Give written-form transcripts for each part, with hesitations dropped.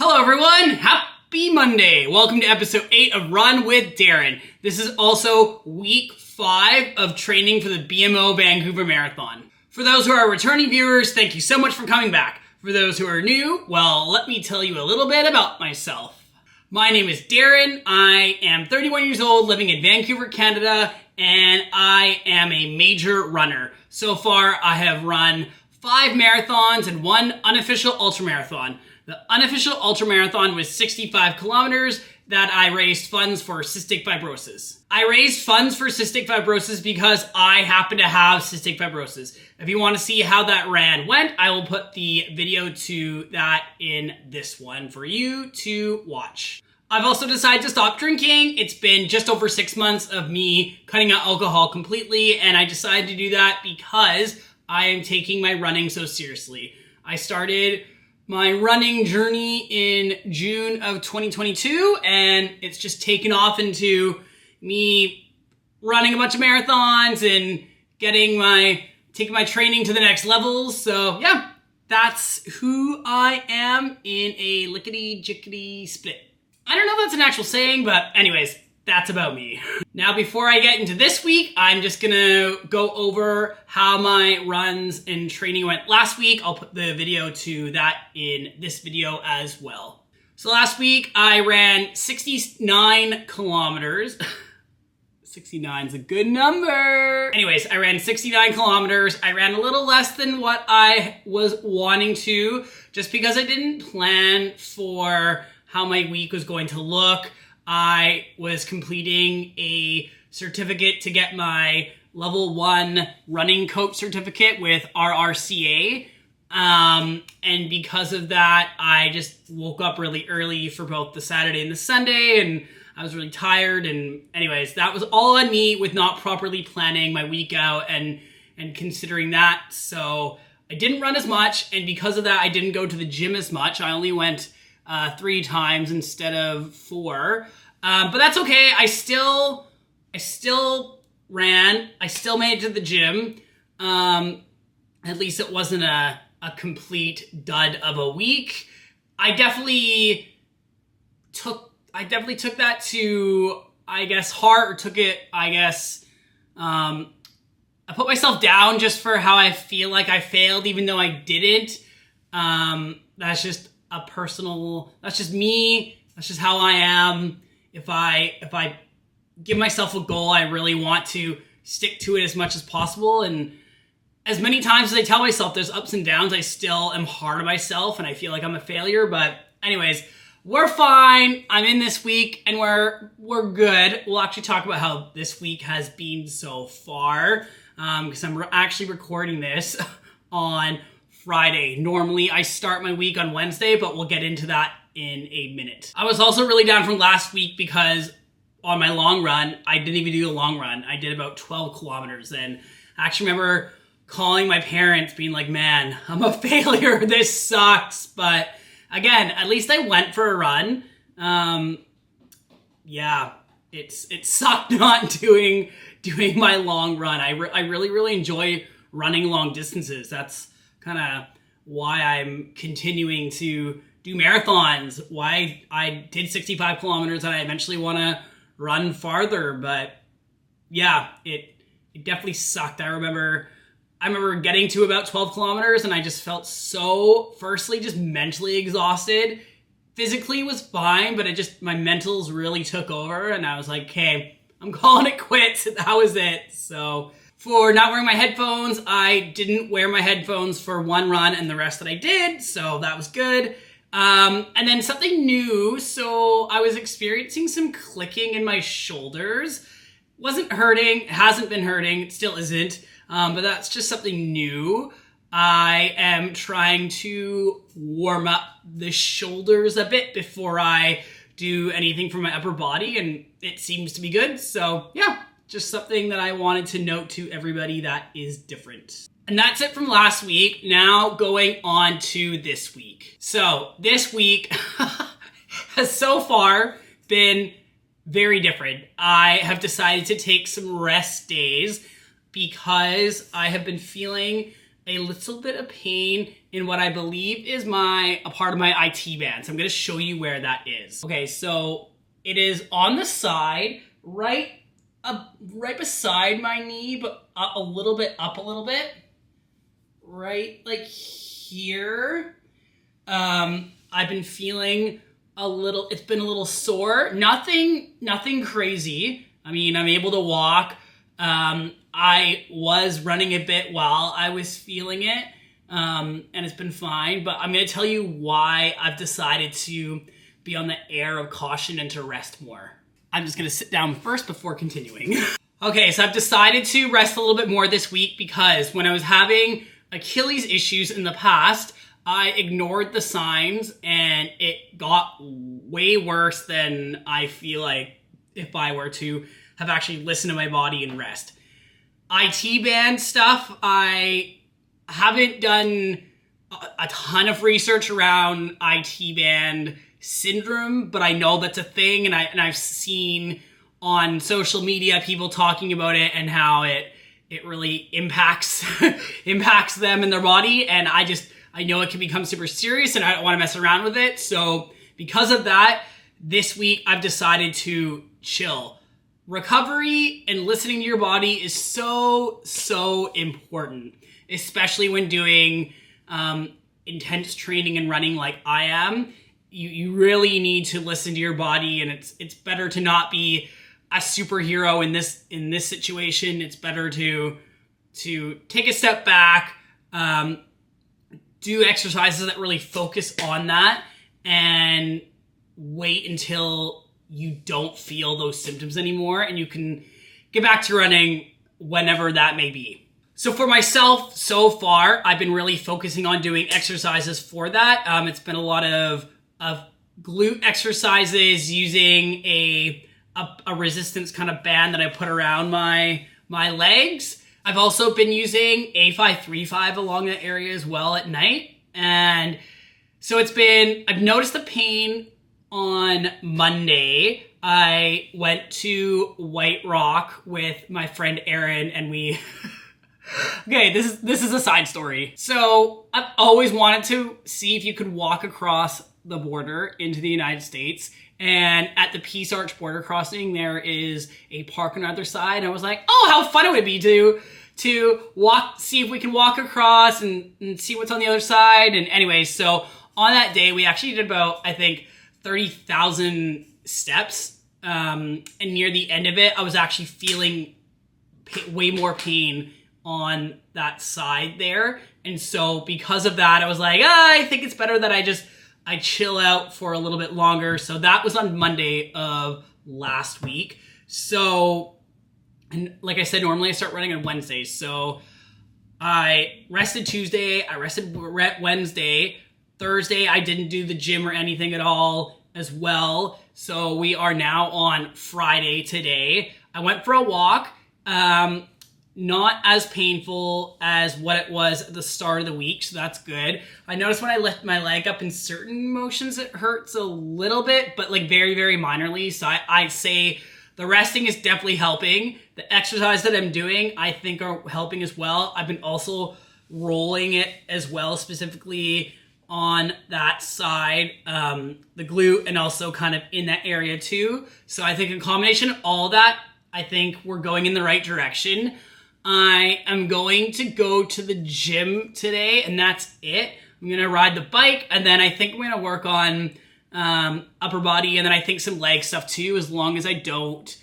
Hello everyone, happy Monday. Welcome to episode 8 of Run with Darren. This is also week 5 of training for the BMO Vancouver Marathon. For those who are returning viewers, thank you so much for coming back. For those who are new, well, let me tell you a little bit about myself. My name is Darren. I am 31 years old, living in Vancouver, Canada, and I am a major runner. So far, I have run 5 marathons and 1 unofficial ultramarathon. The unofficial ultramarathon was 65 kilometers that I raised funds for cystic fibrosis. I raised funds for cystic fibrosis because I happen to have cystic fibrosis. If you want to see how that went, I will put the video to that in this one for you to watch. I've also decided to stop drinking. It's been just over 6 months of me cutting out alcohol completely, and I decided to do that because I am taking my running so seriously. I started my running journey in June of 2022, and it's just taken off into me running a bunch of marathons and taking my training to the next level. So yeah, that's who I am in a lickety-jickety split. I don't know if that's an actual saying, but anyways, that's about me. Now, before I get into this week, I'm just gonna go over how my runs and training went last week. I'll put the video to that in this video as well. So last week, I ran 69 kilometers. 69 is a good number. Anyways, I ran 69 kilometers. I ran a little less than what I was wanting to, just because I didn't plan for how my week was going to look. I was completing a certificate to get my level 1 running coach certificate with RRCA. And because of that, I just woke up really early for both the Saturday and the Sunday, and I was really tired. And anyways, that was all on me with not properly planning my week out and considering that. So I didn't run as much, and because of that, I didn't go to the gym as much. I only went 3 times instead of 4. But that's okay. I still ran. I still made it to the gym. At least it wasn't a complete dud of a week. I definitely took that to, I guess, heart, or took it, I guess, I put myself down just for how I feel like I failed, even though I didn't. That's just that's just me. That's just how I am. If I give myself a goal, I really want to stick to it as much as possible. And as many times as I tell myself there's ups and downs, I still am hard on myself and I feel like I'm a failure. But anyways, we're fine. I'm in this week and we're good. We'll actually talk about how this week has been so far, because I'm actually recording this on Friday. Normally I start my week on Wednesday, but we'll get into that in a minute. I was also really down from last week because on my long run, I didn't even do a long run. I did about 12 kilometers, and I actually remember calling my parents being like, man, I'm a failure. This sucks. But again, at least I went for a run. Yeah, it sucked not doing my long run. I really enjoy running long distances. That's kind of why I'm continuing to do marathons, why I did 65 kilometers, and I eventually want to run farther. But yeah, it definitely sucked. I remember getting to about 12 kilometers and I just felt so, firstly, just mentally exhausted. Physically was fine, but my mentals really took over, and I was like, okay, I'm calling it quits. That was it. So for not wearing my headphones, I didn't wear my headphones for 1 run, and the rest that I did, so that was good. And then something new, so I was experiencing some clicking in my shoulders. Wasn't hurting, hasn't been hurting, it still isn't, but that's just something new. I am trying to warm up the shoulders a bit before I do anything for my upper body, and it seems to be good. So yeah, just something that I wanted to note to everybody that is different. And that's it from last week. Now going on to this week. So this week has so far been very different. I have decided to take some rest days because I have been feeling a little bit of pain in what I believe is a part of my IT band. So I'm gonna show you where that is. Okay, so it is on the side, right beside my knee, but up a little bit, right like here. I've been feeling it's been a little sore. Nothing crazy. I mean, I'm able to walk. I was running a bit while I was feeling it, and it's been fine, but I'm going to tell you why I've decided to be on the air of caution and to rest more. I'm just going to sit down first before continuing. Okay, so I've decided to rest a little bit more this week because when I was having Achilles issues in the past, I ignored the signs and it got way worse than I feel like if I were to have actually listened to my body and rest. IT band stuff, I haven't done a ton of research around IT band syndrome, but I know that's a thing, and I've seen on social media people talking about it and how it really impacts them and their body, and I know it can become super serious and I don't want to mess around with it. So because of that, this week I've decided to chill. Recovery and listening to your body is so important, especially when doing intense training and running like I am. You really need to listen to your body, and it's better to not be a superhero in this situation. It's better to take a step back, do exercises that really focus on that, and wait until you don't feel those symptoms anymore and you can get back to running whenever that may be. So for myself, so far, I've been really focusing on doing exercises for that. It's been a lot of glute exercises using a resistance kind of band that I put around my legs. I've also been using A535 along that area as well at night. And so I've noticed the pain on Monday. I went to White Rock with my friend Darren, and we okay, this is a side story. So I've always wanted to see if you could walk across the border into the United States. And at the Peace Arch border crossing, there is a park on the other side. And I was like, oh, how fun it would be to walk, see if we can walk across and see what's on the other side. And anyway, so on that day, we actually did about, I think, 30,000 steps. And near the end of it, I was actually feeling way more pain on that side there. And so because of that, I was like, I think it's better that I chill out for a little bit longer. So that was on Monday of last week. So, and like I said, normally I start running on Wednesdays. So I rested Tuesday, I rested Wednesday, Thursday I didn't do the gym or anything at all as well. So we are now on Friday today. I went for a walk. Not as painful as what it was at the start of the week, so that's good. I noticed when I lift my leg up in certain motions, it hurts a little bit, but like very, very minorly. So I'd say the resting is definitely helping. The exercise that I'm doing, I think are helping as well. I've been also rolling it as well, specifically on that side, the glute, and also kind of in that area too. So I think in combination of all that, I think we're going in the right direction. I am going to go to the gym today, and that's it. I'm going to ride the bike, and then I think I'm going to work on upper body, and then I think some leg stuff too, as long as I don't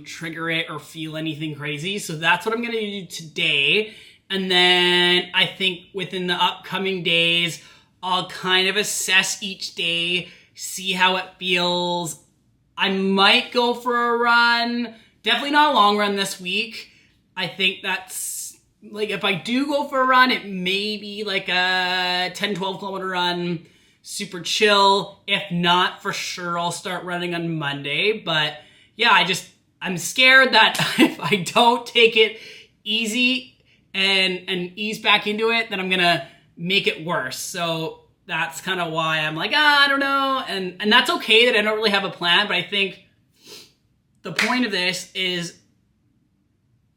trigger it or feel anything crazy. So that's what I'm going to do today. And then I think within the upcoming days, I'll kind of assess each day, see how it feels. I might go for a run. Definitely not a long run this week. I think that's, like, if I do go for a run, it may be like a 10, 12 kilometer run, super chill. If not, for sure, I'll start running on Monday. But yeah, I'm scared that if I don't take it easy and ease back into it, then I'm going to make it worse. So that's kind of why I'm like, I don't know. And that's okay that I don't really have a plan, but I think the point of this is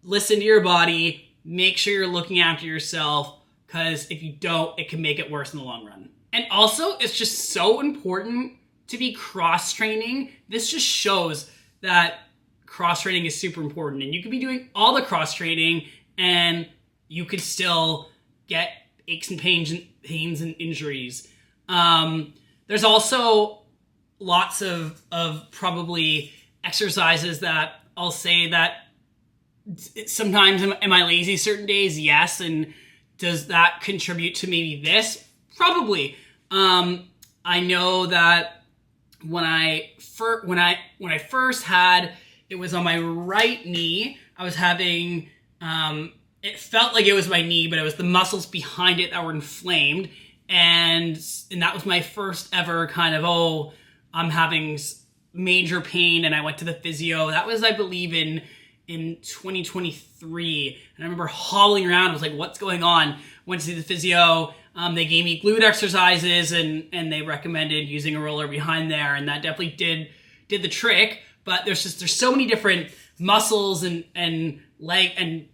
listen to your body, make sure you're looking after yourself, because if you don't, it can make it worse in the long run. And also, it's just so important to be cross-training. This just shows that cross-training is super important. And you could be doing all the cross-training and you could still get aches and pains and injuries. There's also lots of probably exercises that I'll say that sometimes am I lazy certain days? Yes. And does that contribute to maybe this? Probably. I know that when I first had, it was on my right knee, I was having, it felt like it was my knee, but it was the muscles behind it that were inflamed. And that was my first ever kind of, I'm having major pain, and I went to the physio. That was, I believe, in 2023. And I remember hobbling around. I was like, what's going on? Went to see the physio. They gave me glute exercises, and they recommended using a roller behind there. And that definitely did the trick. But there's so many different muscles and leg and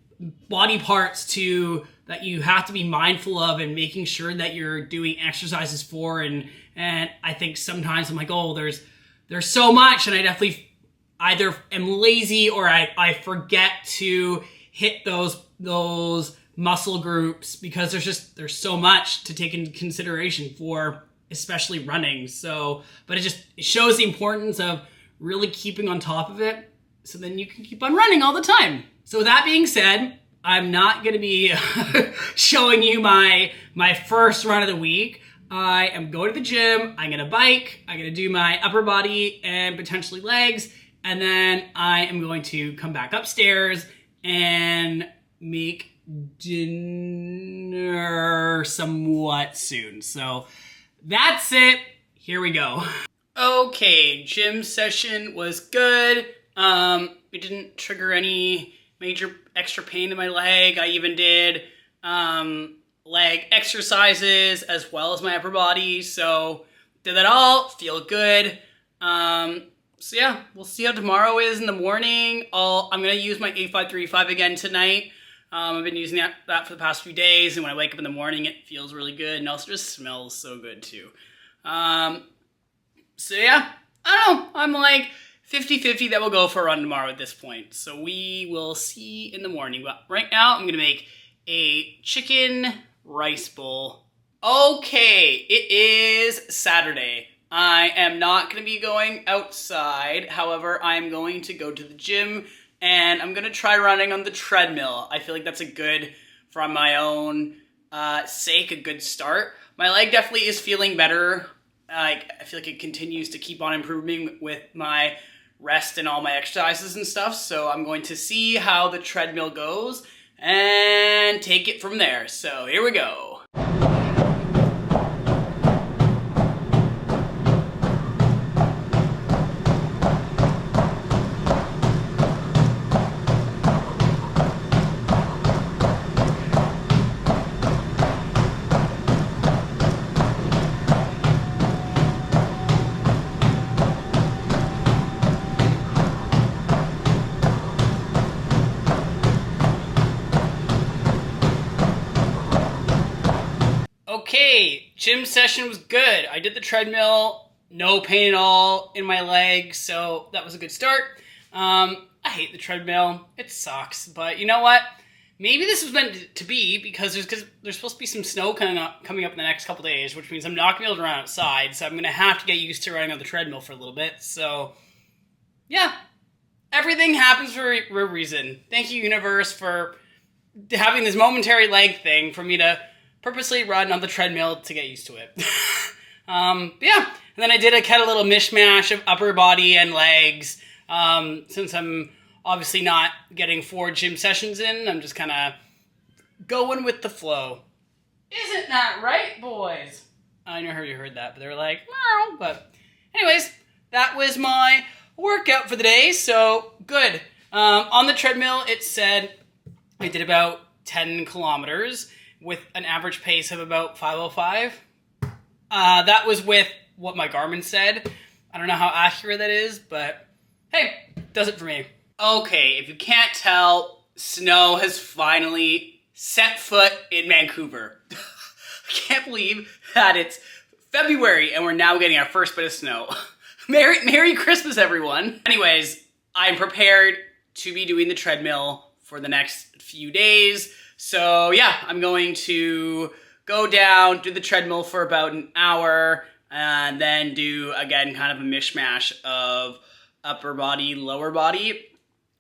body parts that you have to be mindful of, and making sure that you're doing exercises for. And I think sometimes I'm like, there's so much, and I definitely either am lazy or I forget to hit those muscle groups, because there's so much to take into consideration for especially running. So, but it shows the importance of really keeping on top of it, so then you can keep on running all the time. So with that being said, I'm not going to be showing you my first run of the week. I am going to the gym, I'm going to bike, I'm going to do my upper body and potentially legs, and then I am going to come back upstairs and make dinner somewhat soon. So that's it. Here we go. Okay, gym session was good. It didn't trigger any major extra pain in my leg. I even did leg exercises as well as my upper body. So did that all, feel good. So yeah, we'll see how tomorrow is in the morning. I'm going to use my 8535 again tonight. I've been using that for the past few days, and when I wake up in the morning, it feels really good, and also just smells so good too. So yeah, I don't know. I'm like 50-50 that we'll go for a run tomorrow at this point. So we will see in the morning. But right now, I'm going to make a chicken rice bowl. Okay, it is Saturday. I am not going to be going outside. However, I'm going to go to the gym, and I'm going to try running on the treadmill. I feel like that's a good, from my own sake, a good start. My leg definitely is feeling better. I feel like it continues to keep on improving with my rest and all my exercises and stuff. So I'm going to see how the treadmill goes and take it from there. So here we go. Okay, gym session was good. I did the treadmill, no pain at all in my legs, so that was a good start. I hate the treadmill. It sucks, but you know what? Maybe this was meant to be, because there's supposed to be some snow coming up in the next couple days, which means I'm not going to be able to run outside, so I'm going to have to get used to running on the treadmill for a little bit. So, yeah, everything happens for a reason. Thank you, universe, for having this momentary leg thing for me to purposely run on the treadmill to get used to it. Yeah, and then I did a little mishmash of upper body and legs. Since I'm obviously not getting 4 gym sessions in, I'm just kind of going with the flow. Isn't that right, boys? I never heard that, but they were like, meow. But anyways, that was my workout for the day, so good. On the treadmill, it said I did about 10 kilometers with an average pace of about 5:05. That was with what my Garmin said. I don't know how accurate that is, but hey, does it for me. Okay, if you can't tell, Snow has finally set foot in Vancouver. I can't believe that it's February and we're now getting our first bit of snow. Merry Christmas, everyone. Anyways, I'm prepared to be doing the treadmill for the next few days. So yeah, I'm going to go down, do the treadmill for about an hour, and then do, again, kind of a mishmash of upper body, lower body.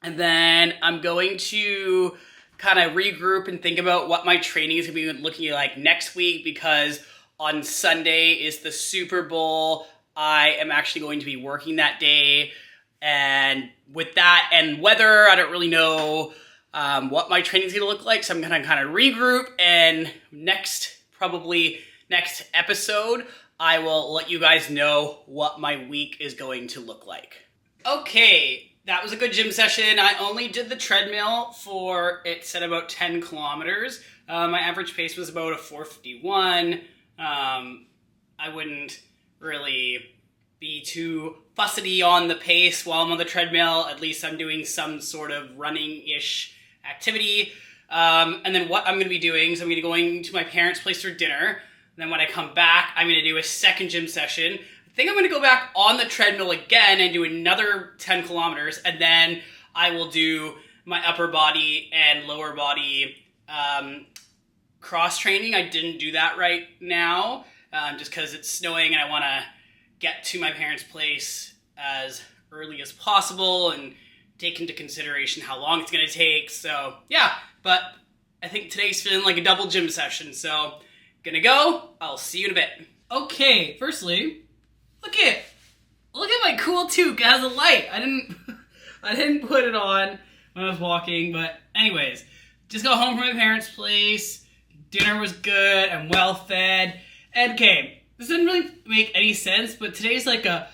And then I'm going to kind of regroup and think about what my training is going to be looking like next week, because on Sunday is the Super Bowl. I am actually going to be working that day. And with that and weather, I don't really know what my training is going to look like. So I'm going to kind of regroup, and next episode, I will let you guys know what my week is going to look like. Okay, that was a good gym session. I only did the treadmill for, it said about 10 kilometers. My average pace was about a 4:51. I wouldn't really be too fussy on the pace while I'm on the treadmill. At least I'm doing some sort of running-ish activity. And then what I'm going to be doing is I'm going to be going to my parents' place for dinner. And then when I come back, I'm going to do a second gym session. I think I'm going to go back on the treadmill again and do another 10 kilometers. And then I will do my upper body and lower body cross training. I didn't do that right now just because it's snowing and I want to get to my parents' place as early as possible and take into consideration how long it's going to take. So yeah, but I think today's feeling like a double gym session. So gonna go. I'll see you in a bit. Okay, firstly, look at my cool toque. It has a light. I didn't put it on when I was walking, but anyways, just got home from my parents' place. Dinner was good. I'm well fed. And okay, this didn't really make any sense, but today's like a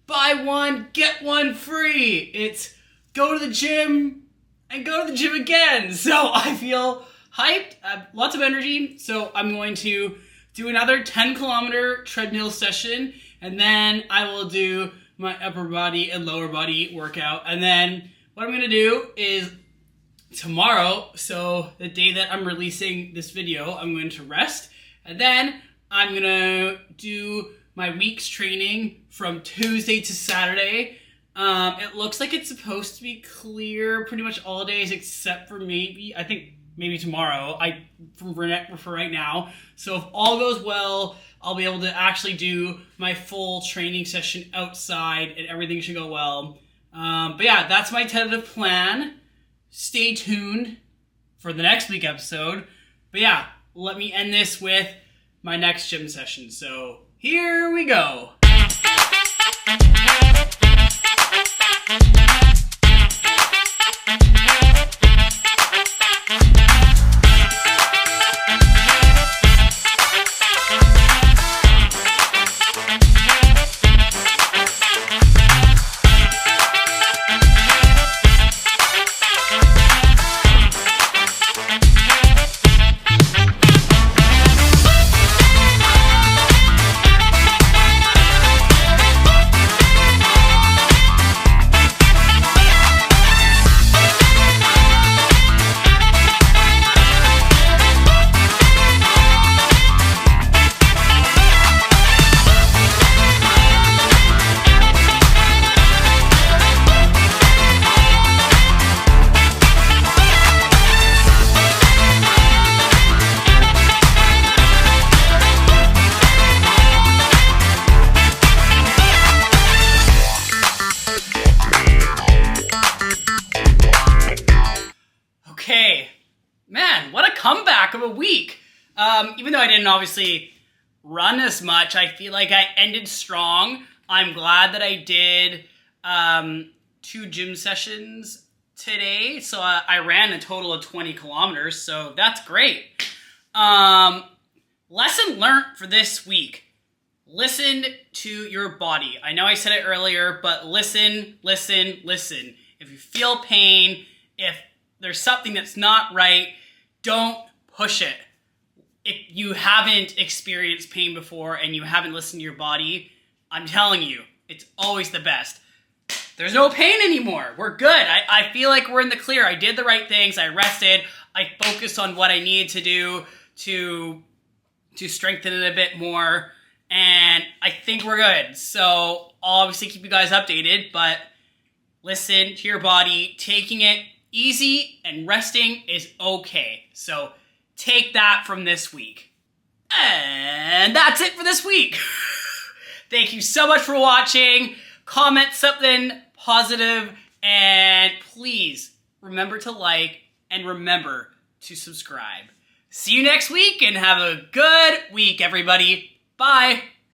buy one, get one free. It's go to the gym and go to the gym again. So I feel hyped, I have lots of energy. So I'm going to do another 10 kilometer treadmill session, and then I will do my upper body and lower body workout. And then what I'm going to do is tomorrow, so the day that I'm releasing this video, I'm going to rest, and then I'm going to do my week's training from Tuesday to Saturday. It looks like it's supposed to be clear pretty much all days except for maybe tomorrow, for right now. So if all goes well, I'll be able to actually do my full training session outside and everything should go well. But yeah, that's my tentative plan. Stay tuned for the next week episode. But yeah, let me end this with my next gym session. So here we go. Okay, man, what a comeback of a week. Even though I didn't obviously run as much, I feel like I ended strong. I'm glad that I did 2 gym sessions today. So I ran a total of 20 kilometers, so that's great. Lesson learned for this week. Listen to your body. I know I said it earlier, but listen. If you feel pain, if there's something that's not right, don't push it. If you haven't experienced pain before and you haven't listened to your body, I'm telling you, it's always the best. there's no pain anymore. We're good. I feel like we're in the clear. I did the right things. I rested. I focused on what I needed to do to strengthen it a bit more. And I think we're good. So I'll obviously keep you guys updated, but listen to your body. Taking it easy and resting is okay. So take that from this week. And that's it for this week. Thank you so much for watching. Comment something positive, and please remember to like and remember to subscribe. See you next week, and have a good week, everybody. Bye.